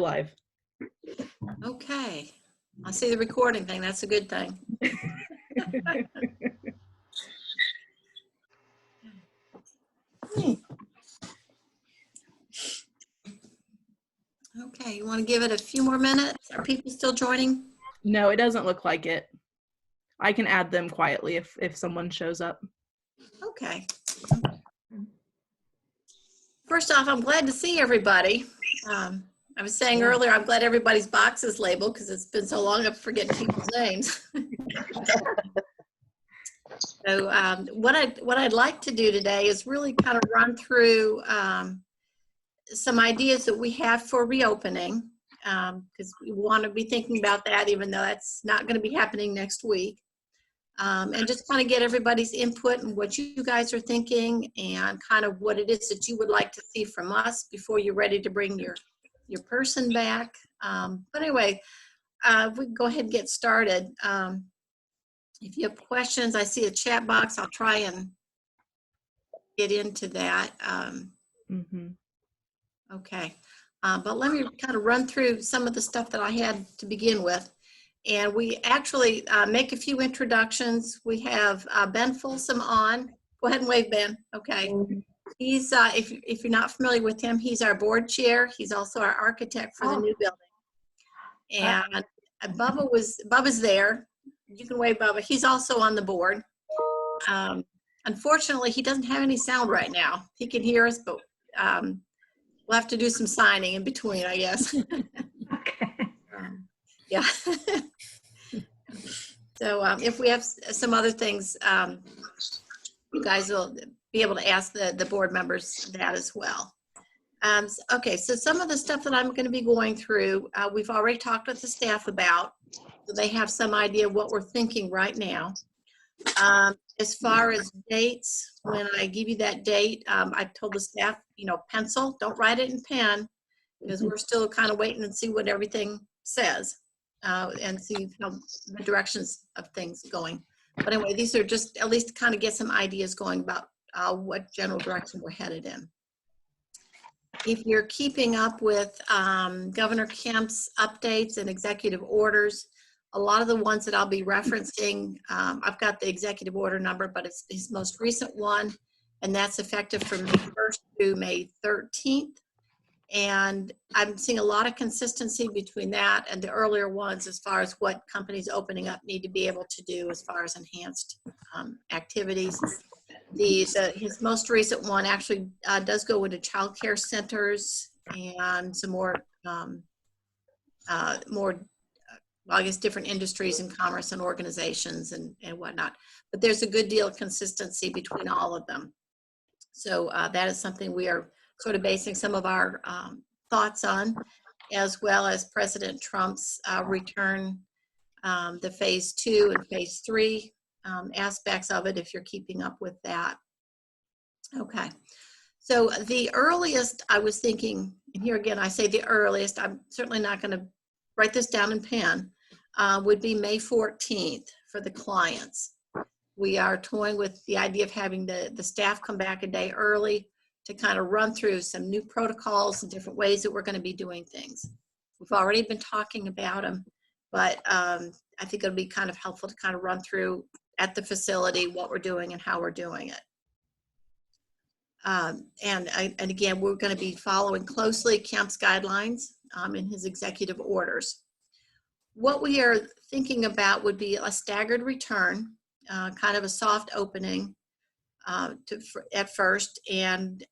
Live. Okay. I see the recording thing. That's a good thing. Okay, you want to give it a few more minutes? Are people still joining? No, it doesn't look like it. I can add them quietly if someone shows up. Okay. First off, I'm glad to see everybody. I was saying earlier, I'm glad everybody's box is labeled because it's been so long I'm forgetting people's names. So what I'd like to do today is really kind of run through some ideas that we have for reopening, because we want to be thinking about that, even though that's not going to be happening next week. And just kind of get everybody's input and what you guys are thinking and kind of what it is that you would like to see from us before you're ready to bring your person back. But anyway, we can go ahead and get started. If you have questions, I see a chat box. I'll try and get into that. Okay. But let me kind of run through some of the stuff that I had to begin with. And we actually make a few introductions. We have Ben Folsom on. Go ahead and wave, Ben. Okay. He's, if you're not familiar with him, he's our board chair. He's also our architect for the new building. And Bubba's there. You can wave, Bubba. He's also on the board. Unfortunately, he doesn't have any sound right now. He can hear us, but we'll have to do some signing in between, I guess. Okay. Yeah. So if we have some other things, you guys will be able to ask the board members that as well. Okay, so some of the stuff that I'm going to be going through, we've already talked with the staff about, so they have some idea what we're thinking right now. As far as dates, when I give you that date, I told the staff, pencil, don't write it in pen, because we're still kind of waiting and see what everything says. And see the directions of things going. But anyway, these are just at least kind of get some ideas going about what general direction we're headed in. If you're keeping up with Governor Kemp's updates and executive orders, a lot of the ones that I'll be referencing, I've got the executive order number, but it's his most recent one, and that's effective from May 1st through May 13th. And I'm seeing a lot of consistency between that and the earlier ones as far as what companies opening up need to be able to do as far as enhanced activities. His most recent one actually does go into child care centers and some more, I guess, different industries and commerce and organizations and whatnot. But there's a good deal of consistency between all of them. So that is something we are sort of basing some of our thoughts on, as well as President Trump's return, the phase 2 and phase 3 aspects of it, if you're keeping up with that. Okay, so the earliest I was thinking, and here again I say the earliest, I'm certainly not going to write this down in pen, would be May 14th for the clients. We are toying with the idea of having the staff come back a day early to kind of run through some new protocols and different ways that we're going to be doing things. We've already been talking about them, but I think it'll be kind of helpful to kind of run through at the facility what we're doing and how we're doing it. And again, we're going to be following closely Kemp's guidelines in his executive orders. What we are thinking about would be a staggered return, kind of a soft opening at first, and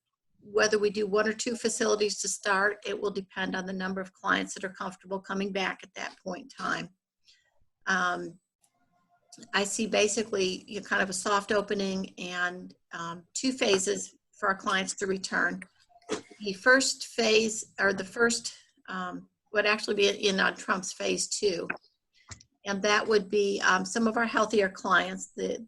whether we do 1 or 2 facilities to start, it will depend on the number of clients that are comfortable coming back at that point in time. I see basically kind of a soft opening and 2 phases for our clients to return. The first phase, or the first, would actually be in Trump's phase 2. And that would be some of our healthier clients that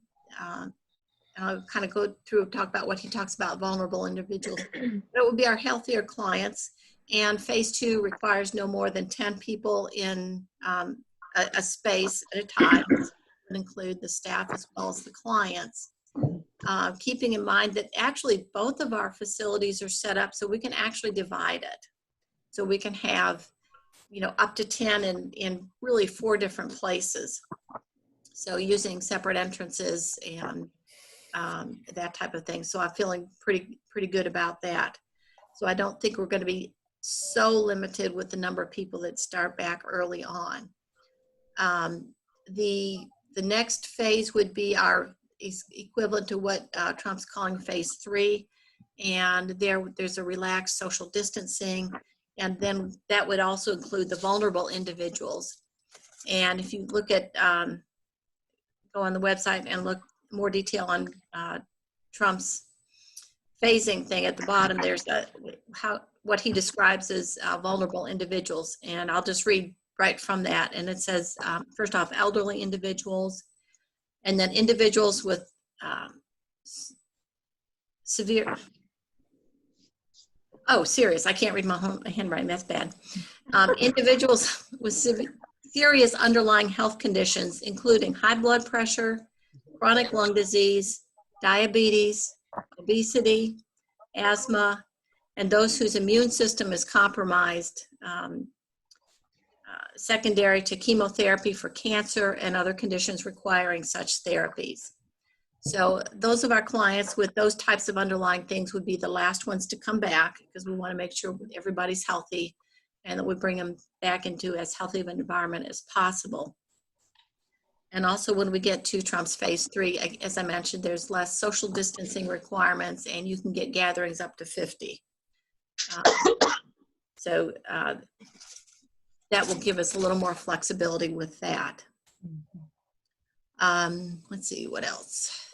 I'll kind of go through and talk about what he talks about, vulnerable individuals. It would be our healthier clients. And phase 2 requires no more than 10 people in a space at a time. It would include the staff as well as the clients. Keeping in mind that actually both of our facilities are set up so we can actually divide it. So we can have up to 10 in really 4 different places. So using separate entrances and that type of thing. So I'm feeling pretty good about that. So I don't think we're going to be so limited with the number of people that start back early on. The next phase would be our equivalent to what Trump's calling phase 3, and there's a relaxed social distancing, and then that would also include the vulnerable individuals. And if you look at go on the website and look more detail on Trump's phasing thing at the bottom, there's what he describes as vulnerable individuals, and I'll just read right from that. And it says, first off, elderly individuals, and then individuals with serious, I can't read my handwriting, that's bad. Individuals with serious underlying health conditions, including high blood pressure, chronic lung disease, diabetes, obesity, asthma, and those whose immune system is compromised, secondary to chemotherapy for cancer and other conditions requiring such therapies. So those of our clients with those types of underlying things would be the last ones to come back, because we want to make sure everybody's healthy and that we bring them back into as healthy of an environment as possible. And also when we get to Trump's phase 3, as I mentioned, there's less social distancing requirements, and you can get gatherings up to 50. So that will give us a little more flexibility with that. Let's see, what else?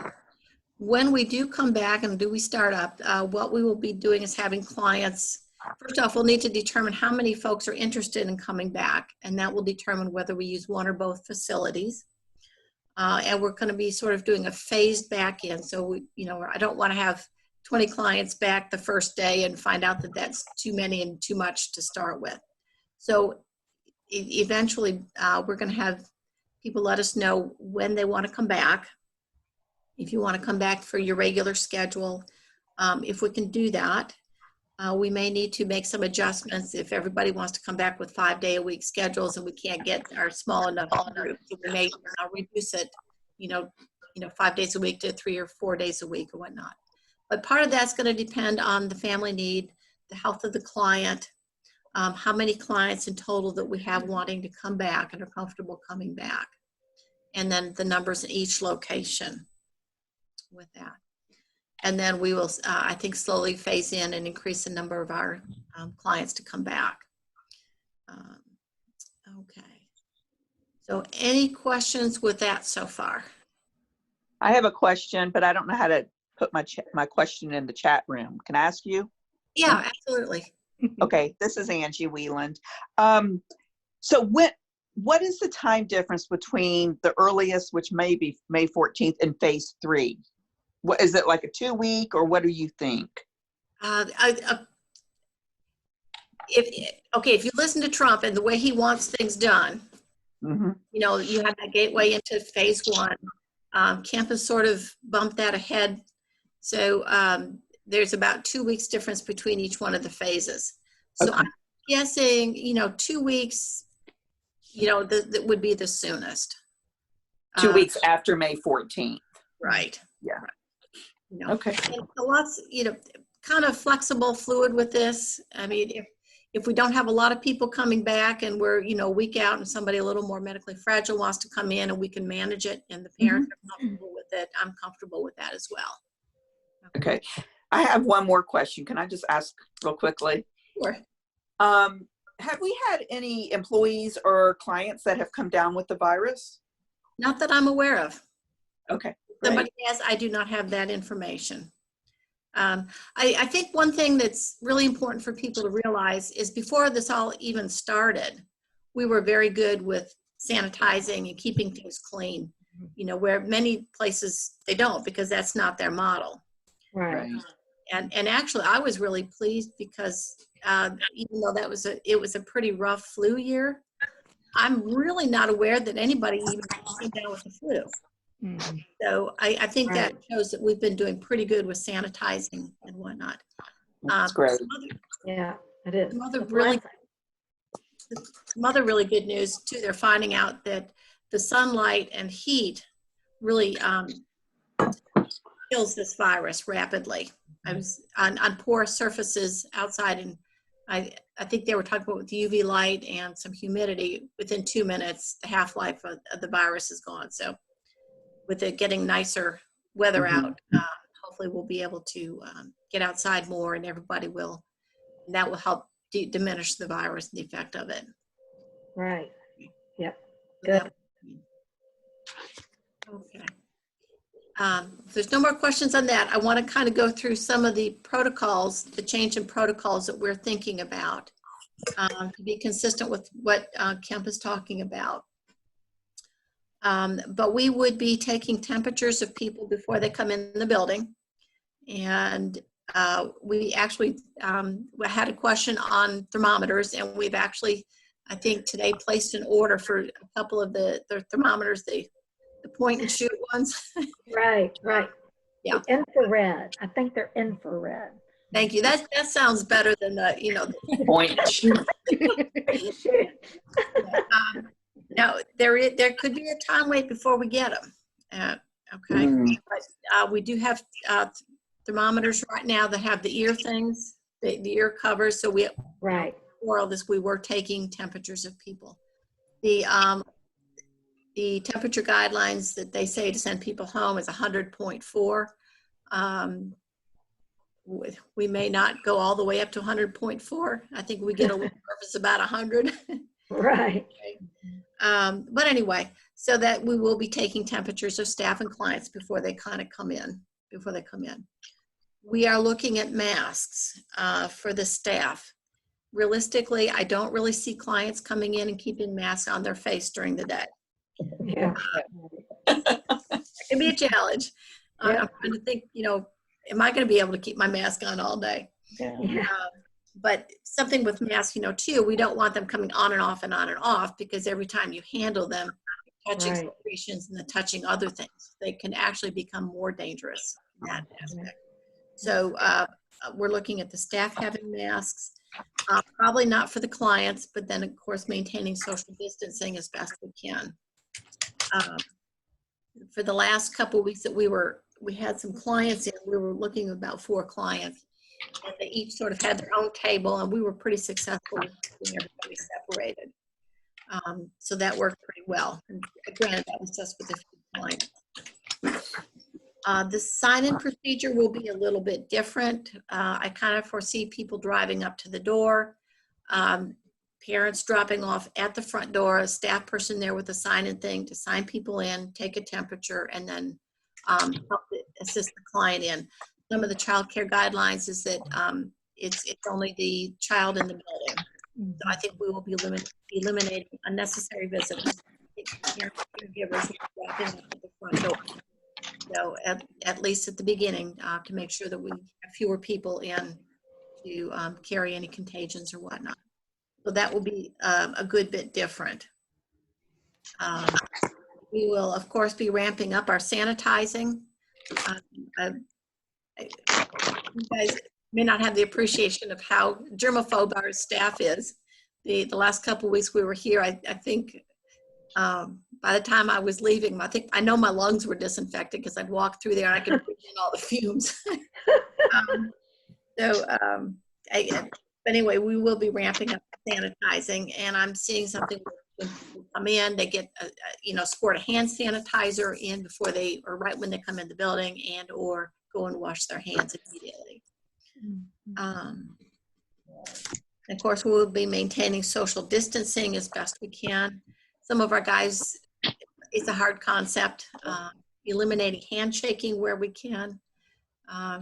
When we do come back and we start up, what we will be doing is having clients, first off, we'll need to determine how many folks are interested in coming back, and that will determine whether we use one or both facilities. And we're going to be sort of doing a phased back in. So, I don't want to have 20 clients back the first day and find out that that's too many and too much to start with. So eventually we're going to have people let us know when they want to come back. If you want to come back for your regular schedule, if we can do that, we may need to make some adjustments if everybody wants to come back with 5-day-a-week schedules and we can't get our small enough group. So we may reduce it, 5 days a week to 3 or 4 days a week or whatnot. But part of that's going to depend on the family need, the health of the client, how many clients in total that we have wanting to come back and are comfortable coming back, and then the numbers in each location with that. And then we will, I think, slowly phase in and increase the number of our clients to come back. Okay. So any questions with that so far? I have a question, but I don't know how to put my question in the chat room. Can I ask you? Yeah, absolutely. Okay, this is Angie Wieland. So what is the time difference between the earliest, which may be May 14th, and phase 3? What is it, like a 2-week, or what do you think? If you listen to Trump and the way he wants things done, you have that gateway into phase 1. Kemp has sort of bumped that ahead. So there's about 2 weeks difference between each one of the phases. So okay. I'm guessing, 2 weeks, that would be the soonest. 2 weeks after May 14th. Right. Yeah. Right. Okay. And lots, kind of flexible, fluid with this. I mean, if we don't have a lot of people coming back and we're, a week out and somebody a little more medically fragile wants to come in and we can manage it and the parents are comfortable with it, I'm comfortable with that as well. Okay. I have one more question. Can I just ask real quickly? Sure. Have we had any employees or clients that have come down with the virus? Not that I'm aware of. Okay. Somebody has, I do not have that information. I think one thing that's really important for people to realize is before this all even started, we were very good with sanitizing and keeping things clean, where many places they don't, because that's not their model. Right. And actually I was really pleased because even though it was a pretty rough flu year, I'm really not aware that anybody even came down with the flu. Mm-hmm. So I think that shows that we've been doing pretty good with sanitizing and whatnot. That's great. Yeah, it is. Some other really some other really good news too. They're finding out that the sunlight and heat really kills this virus rapidly. I was on porous surfaces outside, and I think they were talking about with UV light and some humidity. Within 2 minutes, the half-life of the virus is gone. So with it getting nicer weather out, hopefully we'll be able to get outside more, and everybody will, and that will help diminish the virus and the effect of it. Right. Yep. So Good. Okay. If there's no more questions on that, I want to kind of go through some of the protocols, the change in protocols that we're thinking about to be consistent with what Kemp is talking about. But we would be taking temperatures of people before they come in the building. And we actually had a question on thermometers, and we've actually, I think today, placed an order for a couple of the thermometers, the point and shoot ones. Right. Yeah. The infrared. I think they're infrared. Thank you. That sounds better than the, Point. now there could be a time wait before we get them. Okay. But we do have thermometers right now that have the ear things, the ear covers. So Right. for all this, we were taking temperatures of people. The temperature guidelines that they say to send people home is 100.4. We may not go all the way up to 100.4. I think we get a little nervous about 100. Right. But anyway, so that we will be taking temperatures of staff and clients before they kind of come in, We are looking at masks for the staff. Realistically, I don't really see clients coming in and keeping masks on their face during the day. Yeah. It can be a challenge. Yeah. I'm trying to think, am I going to be able to keep my mask on all day? Yeah. But something with masks, too, we don't want them coming on and off and on and off, because every time you handle them, touching Right. secretions and the touching other things, they can actually become more dangerous in that aspect. So we're looking at the staff having masks, probably not for the clients, but then of course maintaining social distancing as best we can. For the last couple of weeks that we had some clients in, we were looking at about 4 clients, and they each sort of had their own table, and we were pretty successful with keeping everybody separated. So that worked pretty well. And granted, that was just with a few clients. The sign-in procedure will be a little bit different. I kind of foresee people driving up to the door, parents dropping off at the front door, a staff person there with a sign-in thing to sign people in, take a temperature, and then help assist the client in. Some of the child care guidelines is that it's only the child in the building. So I think we will be eliminating unnecessary visits. Caregivers dropping up at the front door. So at least at the beginning, to make sure that we have fewer people in to carry any contagions or whatnot. So that will be a good bit different. We will, of course, be ramping up our sanitizing. You guys may not have the appreciation of how germaphobe our staff is. The last couple of weeks we were here, I think by the time I was leaving, I know my lungs were disinfected because I'd walk through there and I could breathe in all the fumes. But anyway, we will be ramping up sanitizing, and I'm seeing something when people come in, they get squirt a hand sanitizer in before or right when they come in the building, and or go and wash their hands immediately. Of course, we will be maintaining social distancing as best we can. Some of our guys, it's a hard concept, eliminating handshaking where we can.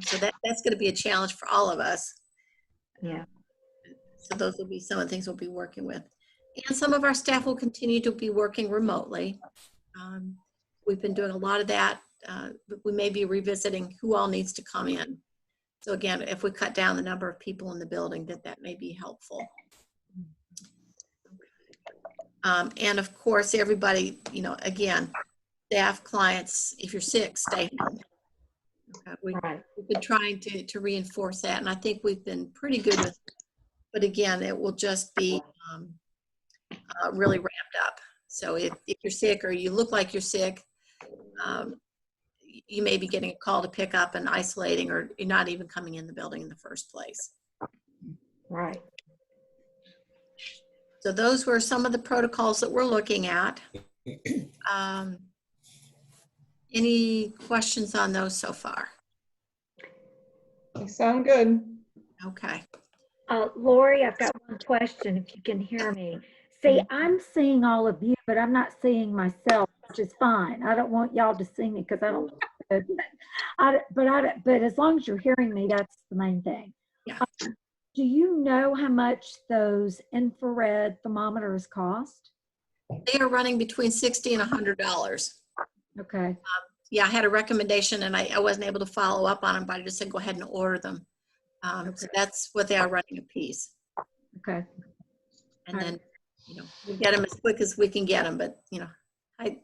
So that's going to be a challenge for all of us. Yeah. So those will be some of the things we'll be working with. And some of our staff will continue to be working remotely. We've been doing a lot of that. We may be revisiting who all needs to come in. So again, if we cut down the number of people in the building, that may be helpful. And of course, everybody, again, staff, clients, if you're sick, stay home. Okay. We've been trying to reinforce that, and I think we've been pretty good with it. But again, it will just be really ramped up. So if you're sick or you look like you're sick, you may be getting a call to pick up and isolating, or you're not even coming in the building in the first place. Right. So those were some of the protocols that we're looking at. Any questions on those so far? They sound good. Okay. Lori, I've got one question, if you can hear me. See, I'm seeing all of you, but I'm not seeing myself, which is fine. I don't want y'all to see me because I don't look good. But as long as you're hearing me, that's the main thing. Yeah. Do you know how much those infrared thermometers cost? They are running between $60 and $100. Okay. Yeah, I had a recommendation and I wasn't able to follow up on them, but I just said go ahead and order them. So that's what they are running a piece. Okay. And then, we get them as quick as we can get them, but high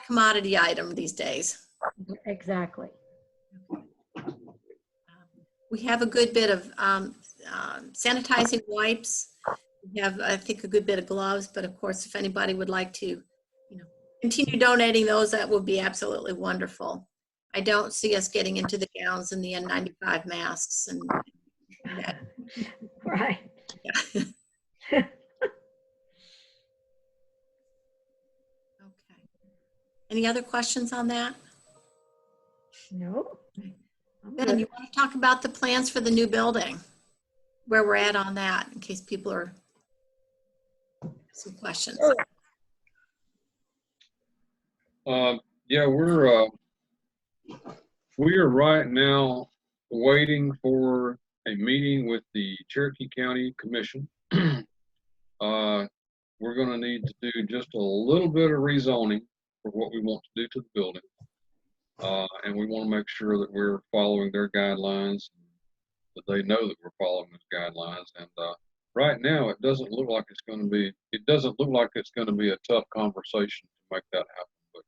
commodity item these days. Exactly. We have a good bit of sanitizing wipes. We have, I think, a good bit of gloves, but of course, if anybody would like to, continue donating those, that would be absolutely wonderful. I don't see us getting into the gowns and the N95 masks and that. Right. Yeah. Okay. Any other questions on that? No. Ben, you want to talk about the plans for the new building? Where we're at on that, in case people are some questions. Yeah, we are right now waiting for a meeting with the Cherokee County Commission. We're going to need to do just a little bit of rezoning for what we want to do to the building. And we want to make sure that we're following their guidelines, that they know that we're following those guidelines. And right now, it doesn't look like it's going to be, a tough conversation to make that happen. But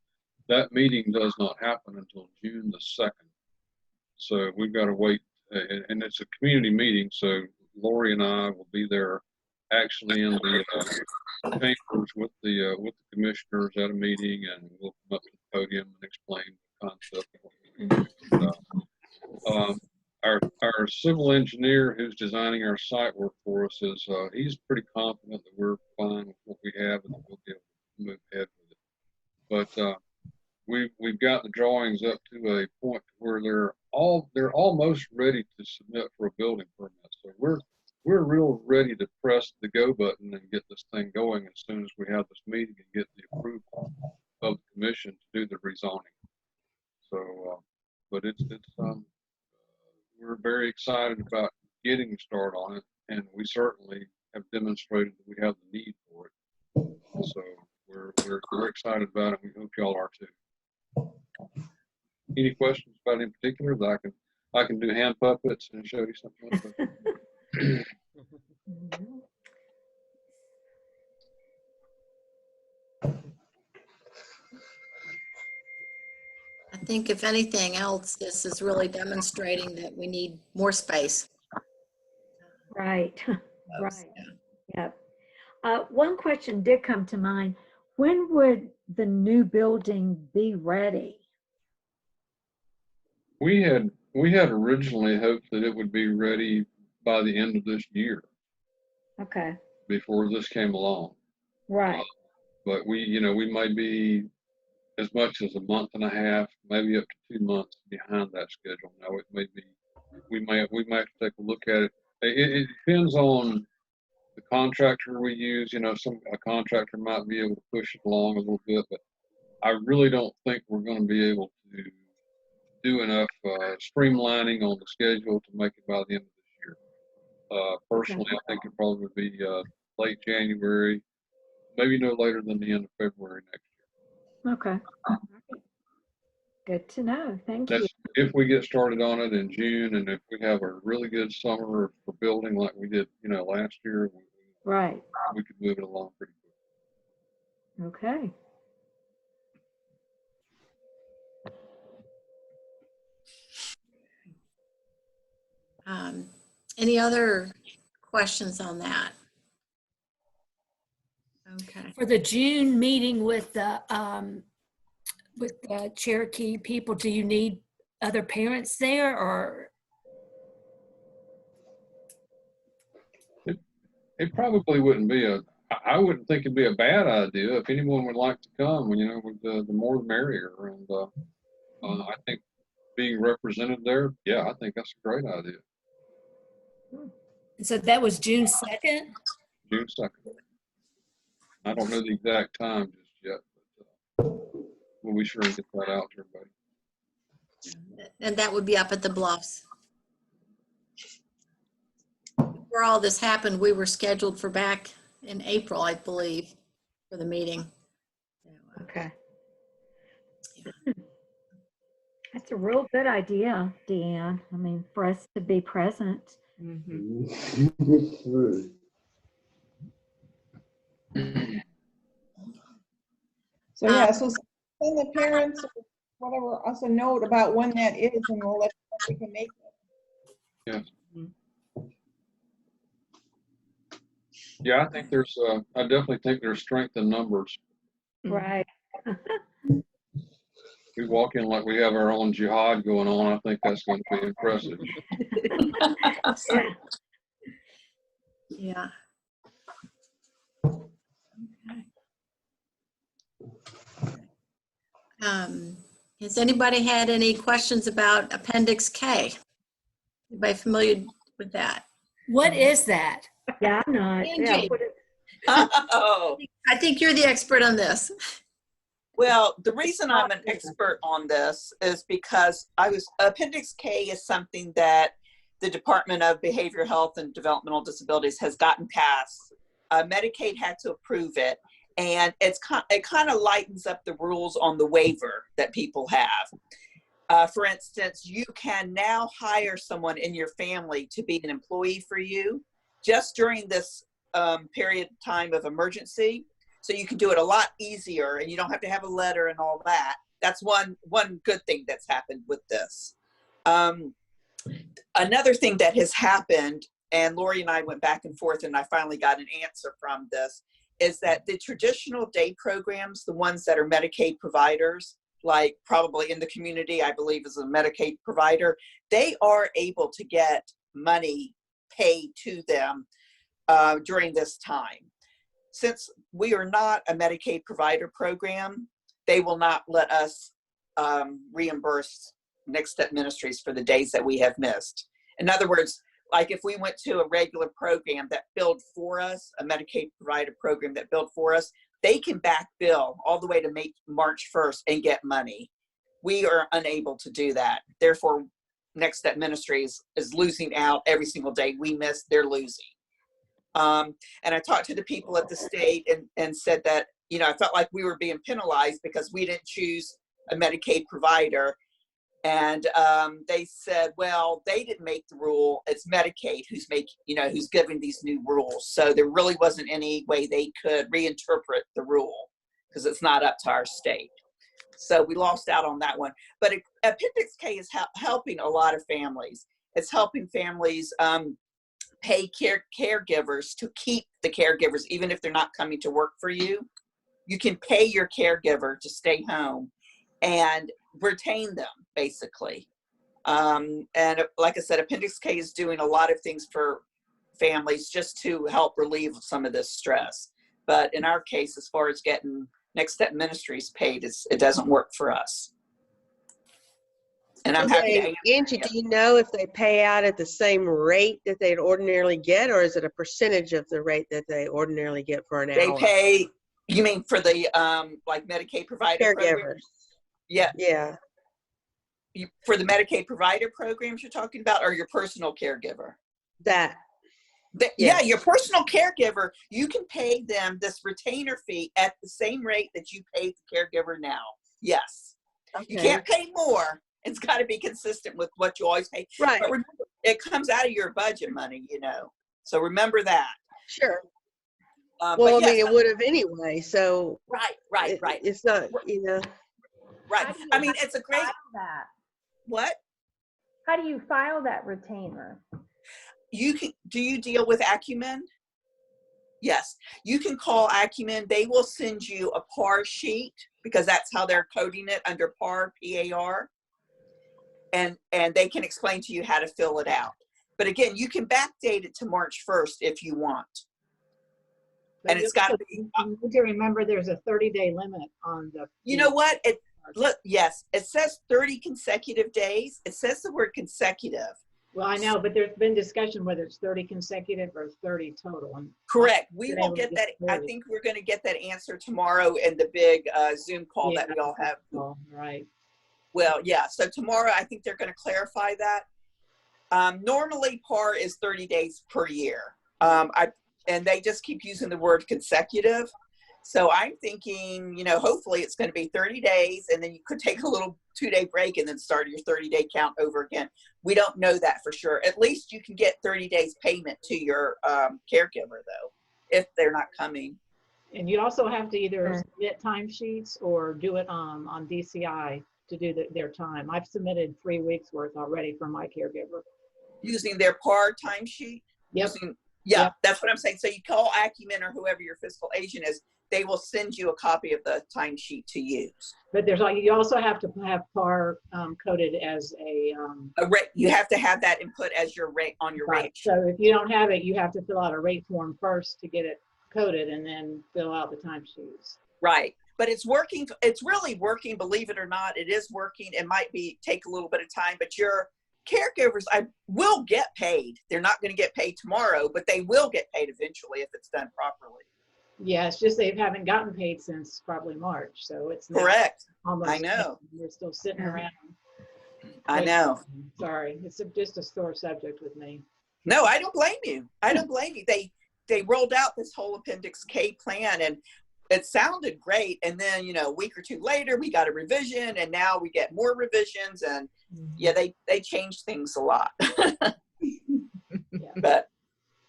that meeting does not happen until June the 2nd. So we've got to wait, and it's a community meeting. So Lori and I will be there actually in the chambers with the commissioners at a meeting, and we'll come up to the podium and explain the concept of what we do. Our civil engineer who's designing our site work for us he's pretty confident that we're fine with what we have and that we'll be able to move ahead with it. But we've got the drawings up to a point where they're almost ready to submit for a building permit. So we're real ready to press the go button and get this thing going as soon as we have this meeting and get the approval of the commission to do the rezoning. So, but we're very excited about getting started on it, and we certainly have demonstrated that we have the need for it. So we're excited about it. We hope y'all are too. Any questions about it in particular that I can do hand puppets and show you something? I think if anything else, this is really demonstrating that we need more space. Right. Right. Yeah. Yep. One question did come to mind. When would the new building be ready? We had originally hoped that it would be ready by the end of this year. Okay. Before this came along. Right. But we might be as much as a month and a half, maybe up to 2 months behind that schedule. Now it may be, we might have to take a look at it. It depends on the contractor we use. A contractor might be able to push it along a little bit, but I really don't think we're going to be able to do enough streamlining on the schedule to make it by the end of this year. Personally, okay. I think it probably would be late January, maybe no later than the end of February next year. Okay. Good to know. Thank you. If we get started on it in June, and if we have a really good summer for building like we did, last year, right, we could move it along pretty quick. Okay. Any other questions on that? Okay. For the June meeting with the Cherokee people, do you need other parents there, or? It probably wouldn't be I wouldn't think it'd be a bad idea if anyone would like to come, the more the merrier. And I think being represented there, yeah, I think that's a great idea. So that was June 2nd? June 2nd. I don't know the exact time just yet, but we'll be sure and get that out to everybody. And that would be up at the Bluffs. Before all this happened, we were scheduled for back in April, I believe, for the meeting. Okay. That's a real good idea, Deanne. I mean, for us to be present. So yeah, so send the parents or whatever us a note about when that is, and we'll let them know we can make it. Yes. Yeah, I think I definitely think there's strength in numbers. Right. We walk in like we have our own jihad going on. I think that's going to be impressive. Yeah. Has anybody had any questions about Appendix K? Anybody familiar with that? What is that? Yeah, I'm not. Yeah, Angie. Oh, I think you're the expert on this. well, the reason I'm an expert on this is because Appendix K is something that the Department of Behavioral Health and Developmental Disabilities has gotten passed. Medicaid had to approve it, and it kind of lightens up the rules on the waiver that people have. For instance, you can now hire someone in your family to be an employee for you just during this period of time of emergency. So you can do it a lot easier, and you don't have to have a letter and all that. That's one good thing that's happened with this. Another thing that has happened, and Lori and I went back and forth, and I finally got an answer from this, is that the traditional day programs, the ones that are Medicaid providers, like probably in the community, I believe is a Medicaid provider, they are able to get money paid to them during this time. Since we are not a Medicaid provider program, they will not let us reimburse Next Step Ministries for the days that we have missed. In other words, like if we went to a regular program that billed for us, a Medicaid provider program that billed for us, they can back bill all the way to March 1st and get money. We are unable to do that. Therefore, Next Step Ministries is losing out every single day we miss, they're losing. And I talked to the people at the state and said that, I felt like we were being penalized because we didn't choose a Medicaid provider. And they said, well, they didn't make the rule. It's Medicaid who's giving these new rules. So there really wasn't any way they could reinterpret the rule because it's not up to our state. So we lost out on that one. But Appendix K is helping a lot of families. It's helping families pay caregivers to keep the caregivers, even if they're not coming to work for you. You can pay your caregiver to stay home and retain them, basically. And like I said, Appendix K is doing a lot of things for families just to help relieve some of this stress. But in our case, as far as getting Next Step Ministries paid, it doesn't work for us. And I'm happy to answer. Angie, do you know if they pay out at the same rate that they'd ordinarily get, or is it a percentage of the rate that they ordinarily get for an hour? They pay, you mean for the like Medicaid provider Caregivers. programs? Yeah. Yeah. For the Medicaid provider programs you're talking about, or your personal caregiver? That. Yeah, your personal caregiver, you can pay them this retainer fee at the same rate that you pay the caregiver now. Yes. Okay. You can't pay more. It's got to be consistent with what you always pay. Right. But remember, it comes out of your budget money, So remember that. Sure. Well, I mean, it would have anyway. So. Right. It's not, Right. I mean, it's a great. That? What? How do you file that retainer? Do you deal with Acumen? Yes, you can call Acumen. They will send you a PAR sheet because that's how they're coding it under PAR, PAR. And they can explain to you how to fill it out. But again, you can backdate it to March 1st if you want. But And it's got to be, you need to remember there's a 30-day limit on the. you know what? Yes, it says 30 consecutive days. It says the word consecutive. Well, I know, but there's been discussion whether it's 30 consecutive or 30 total. And Correct. We been will able to get get that. I 30. think we're going to get that answer tomorrow in the big Zoom call that we all have. Right. Well, yeah. So tomorrow, I think they're going to clarify that. Normally, PAR is 30 days per year. And they just keep using the word consecutive. So I'm thinking, you know, hopefully it's going to be 30 days, and then you could take a little 2-day break and then start your 30-day count over again. We don't know that for sure. At least you can get 30 days payment to your caregiver, though, if they're not coming. And you also have to either submit timesheets or do it on DCI to do their time. I've submitted 3 weeks worth already for my caregiver. Using their PAR timesheet? Yep. Yeah, that's what I'm saying. So you call Acumen or whoever your fiscal agent is, they will send you a copy of the timesheet to use. But you also have to have PAR coded as a rate. You have to have that input as your rate on your rate. So if you don't have it, you have to fill out a rate form first to get it coded and then fill out the timesheets. Right. But it's working. It's really working. Believe it or not, it is working. It might take a little bit of time, but your caregivers will get paid. They're not going to get paid tomorrow, but they will get paid eventually if it's done properly. Yeah, it's just they haven't gotten paid since probably March, so it's correct. Almost. I know. We're still sitting around. I know. Sorry, it's just a sore subject with me. No, I don't blame you. I don't blame you. They rolled out this whole Appendix K plan, and it sounded great. And then, you know, a week or two later, we got a revision, and now we get more revisions. And yeah, they changed things a lot. Yeah. But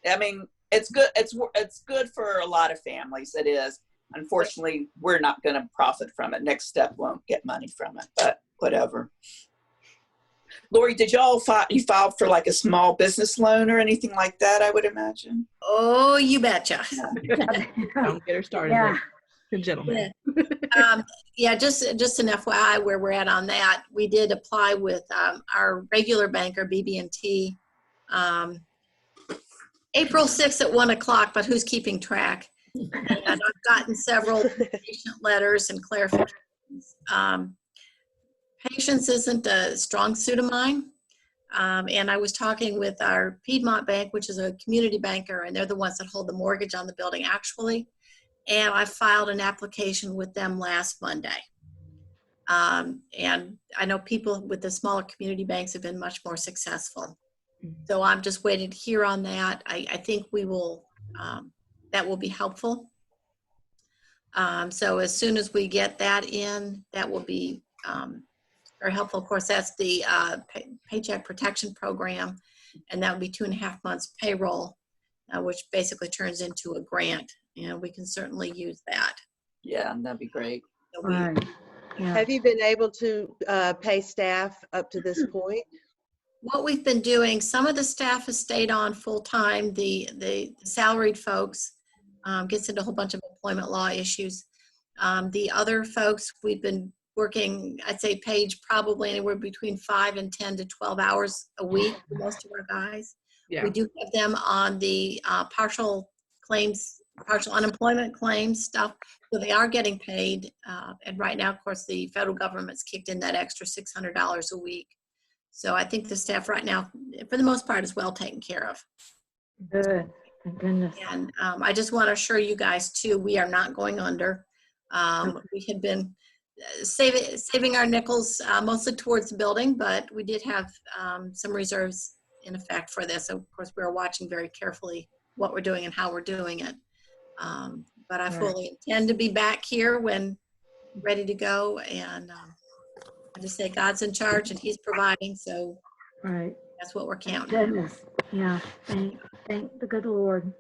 I mean, it's good. It's good for a lot of families. It is. Unfortunately, we're not going to profit from it. Next Step won't get money from it, but whatever. Lori, did y'all you filed for like a small business loan or anything like that? I would imagine. Oh, you betcha. Don't get her started. Yeah. Good gentleman. Yeah, just an FYI where we're at on that. We did apply with our regular banker, BB&T, April 6th at 1 o'clock, but who's keeping track? And I've gotten several patient letters and clarifications. Patience isn't a strong suit of mine. And I was talking with our Piedmont Bank, which is a community banker, and they're the ones that hold the mortgage on the building actually. And I filed an application with them last Monday. And I know people with the smaller community banks have been much more successful. So I'm just waiting to hear on that. I think we will, that will be helpful. So as soon as we get that in, that will be very helpful. Of course, that's the Paycheck Protection Program, and that would be 2.5 months payroll, which basically turns into a grant. And we can certainly use that. Yeah, that'd be great. So Right. Yeah. Have you been able to pay staff up to this point? what we've been doing, some of the staff has stayed on full time. The salaried folks gets into a whole bunch of employment law issues. The other folks, we've been working, I'd say Paige probably anywhere between 5 and 10 to 12 hours a week for most of our guys. Yeah. We do have them on the partial unemployment claims stuff. So they are getting paid. And right now, of course, the federal government's kicked in that extra $600 a week. So I think the staff right now, for the most part, is well taken care of. Good. Thank goodness. And I just want to assure you guys too, we are not going under. We had been saving our nickels mostly towards the building, but we did have some reserves in effect for this. So of course, we are watching very carefully what we're doing and how we're doing it. But I fully intend to be back here when ready to go. And I just say God's in charge and He's providing. So Right. that's what we're counting. Goodness. Yeah. Thank the good Lord.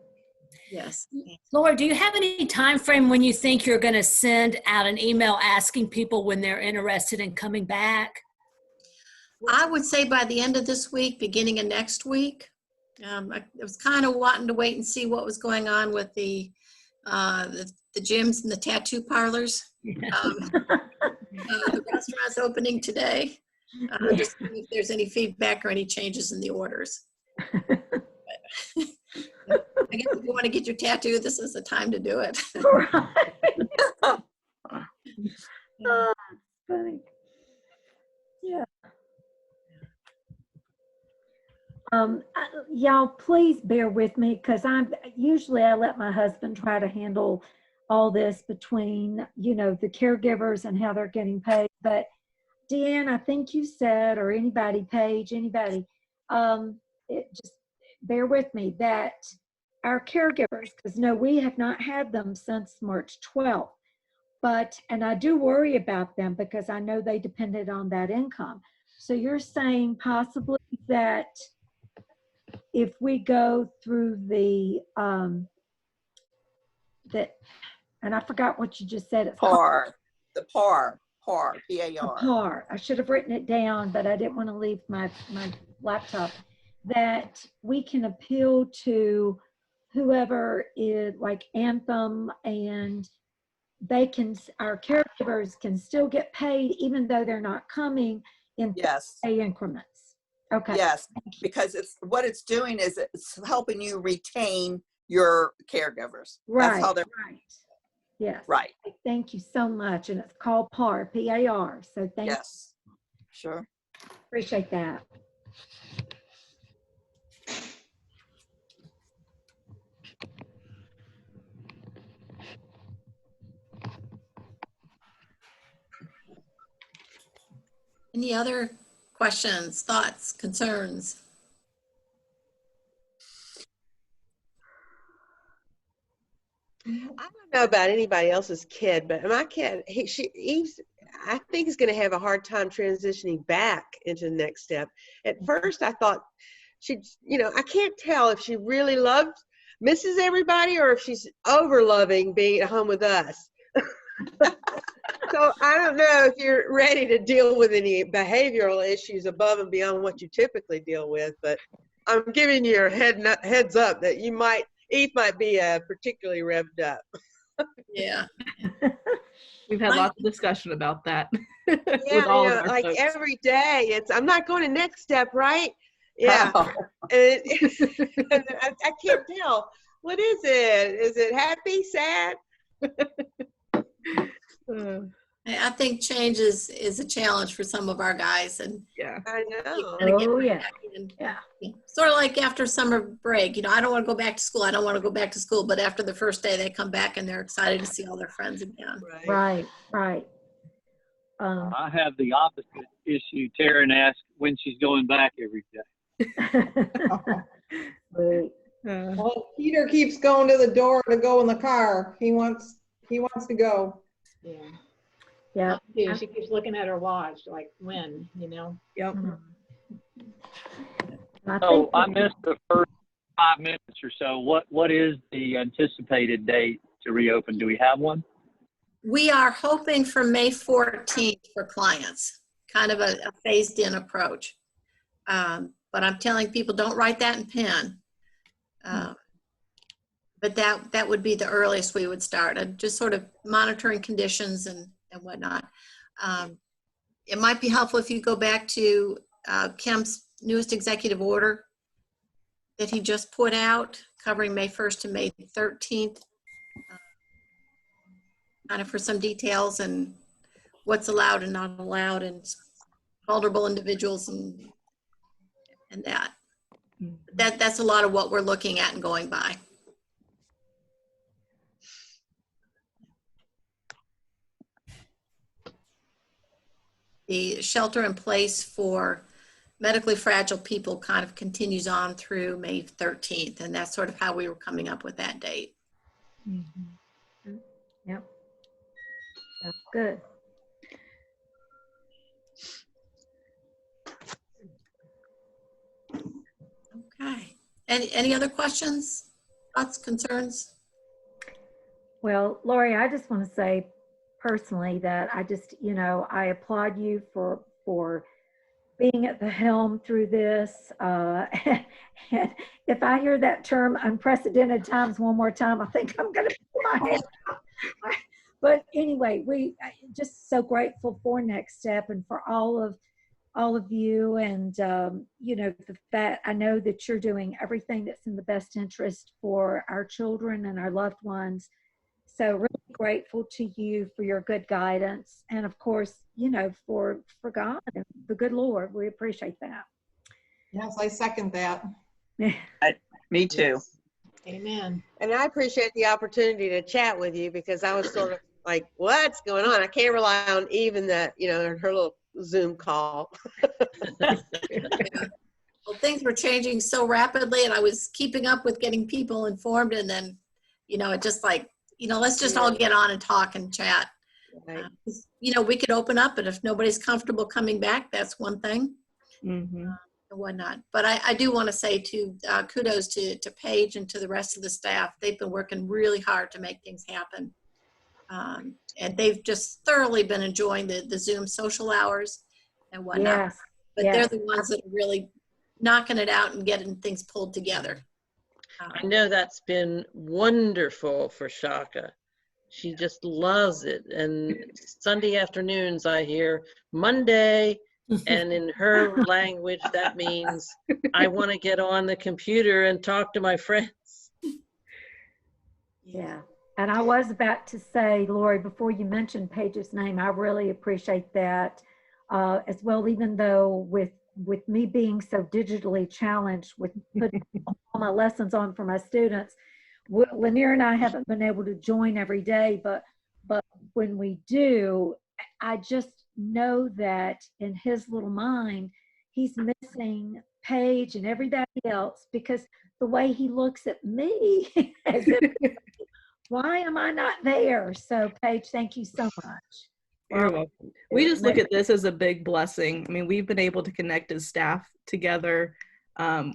Yes. Laura, do you have any time frame when you think you're going to send out an email asking people when they're interested in coming back? I would say by the end of this week, beginning of next week. I was kind of wanting to wait and see what was going on with the gyms and the tattoo parlors. The restaurant's opening today. Just seeing if there's any feedback or any changes in the orders. I guess if you want to get your tattoo, this is the time to do it. Right. Oh, funny. Yeah. Y'all, please bear with me because I let my husband try to handle all this between, you know, the caregivers and how they're getting paid. But Deanne, I think you said, or anybody, Paige, anybody, just bear with me that our caregivers, because no, we have not had them since March 12th. And I do worry about them because I know they depended on that income. So you're saying possibly that if we go through and I forgot what you just said. It's PAR, the PAR, P-A-R. PAR. I should have written it down, but I didn't want to leave my laptop. That we can appeal to whoever is like Anthem, and our caregivers can still get paid even though they're not coming in Yes. pay increments. Okay. Yes, because what it's doing is it's helping you retain your caregivers. Right. That's how they're right. Yes. right. Thank you so much. And it's called PAR, P-A-R. So thank you. Yes. Sure. Appreciate that. Any other questions, thoughts, concerns? I don't know about anybody else's kid, but my kid, I think he's going to have a hard time transitioning back into the next step. At first, I thought I can't tell if she really misses everybody or if she's over loving being at home with us. So I don't know if you're ready to deal with any behavioral issues above and beyond what you typically deal with, but I'm giving you a heads up that Eve might be particularly revved up. Yeah. We've had lots of discussion about that. Yeah, with all of our like folks. every day, I'm not going to next step, right? Yeah. Oh. And I can't tell. What is it? Is it happy, sad? I think change is a challenge for some of our guys, and Yeah. I know. Oh, yeah. Yeah. Sort of like after summer break, I don't want to go back to school. I don't want to go back to school, but after the first day, they come back and they're excited to see all their friends again. Right. I have the opposite issue. Taryn asks when she's going back every day. Right. Well, Peter keeps going to the door to go in the car. He wants to go. Yeah. Yeah. Yeah, she keeps looking at her watch, like when, Yep. So I missed the first 5 minutes or so. What is the anticipated date to reopen? Do we have one? We are hoping for May 14th for clients, kind of a phased in approach. But I'm telling people, don't write that in pen. But that would be the earliest we would start. Just sort of monitoring conditions and whatnot. It might be helpful if you go back to Kemp's newest executive order that he just put out, covering May 1st to May 13th, kind of for some details and what's allowed and not allowed, and vulnerable individuals and that. That's a lot of what we're looking at and going by. The shelter in place for medically fragile people kind of continues on through May 13th, and that's sort of how we were coming up with that date. Mm-hmm. Yep. That's good. Okay. Any other questions, thoughts, concerns? Well, Lori, I just want to say personally that I just, I applaud you for being at the helm through this. And if I hear that term unprecedented times one more time, I think I'm going to pull my head out. But anyway, just so grateful for Next Step and for all of you. And, you know, that I know that you're doing everything that's in the best interest for our children and our loved ones. So really grateful to you for your good guidance. And of course, you know, for God and the good Lord, we appreciate that. Yes, I second that. Me too. Amen. And I appreciate the opportunity to chat with you because I was sort of like, what's going on? I can't rely on even that, you know, her little Zoom call. Well, things were changing so rapidly, and I was keeping up with getting people informed, and then, you know, it just like, you know, let's just all get on and talk and chat. Right. You know, we could open up, and if nobody's comfortable coming back, that's one thing. Mm-hmm. And whatnot. But I do want to say kudos to Paige and to the rest of the staff. They've been working really hard to make things happen. And they've just thoroughly been enjoying the Zoom social hours and whatnot. Yes. But yes. they're the ones that are really knocking it out and getting things pulled together. I know that's been wonderful for Shaka. She just loves it. And Sunday afternoons I hear Monday, and in her language that means I want to get on the computer and talk to my friends. Yeah. And I was about to say, Lori, before you mentioned Paige's name, I really appreciate that as well, even though with me being so digitally challenged with putting all my lessons on for my students, Lanier and I haven't been able to join every day, but when we do, I just know that in his little mind, he's missing Paige and everybody else because the way he looks at me as if, why am I not there? So Paige, thank you so much. You're welcome. We just look at this as a big blessing. I mean, we've been able to connect as staff together.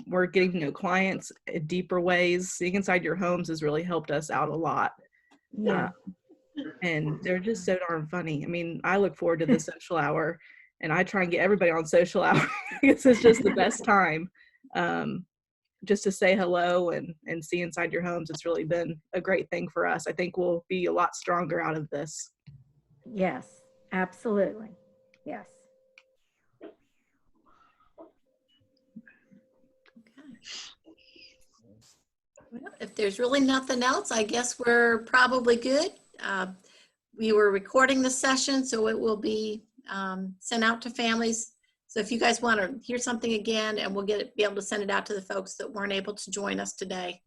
We're getting to know clients in deeper ways. Seeing inside your homes has really helped us out a lot. Yeah. And they're just so darn funny. I mean, I look forward to the social hour, and I try and get everybody on social hour because it's just the best time. Just to say hello and see inside your homes. It's really been a great thing for us. I think we'll be a lot stronger out of this. Yes, absolutely. Yes. Well, if there's really nothing else, I guess we're probably good. We were recording the session, so it will be sent out to families. So if you guys want to hear something again, and we'll be able to send it out to the folks that weren't able to join us today.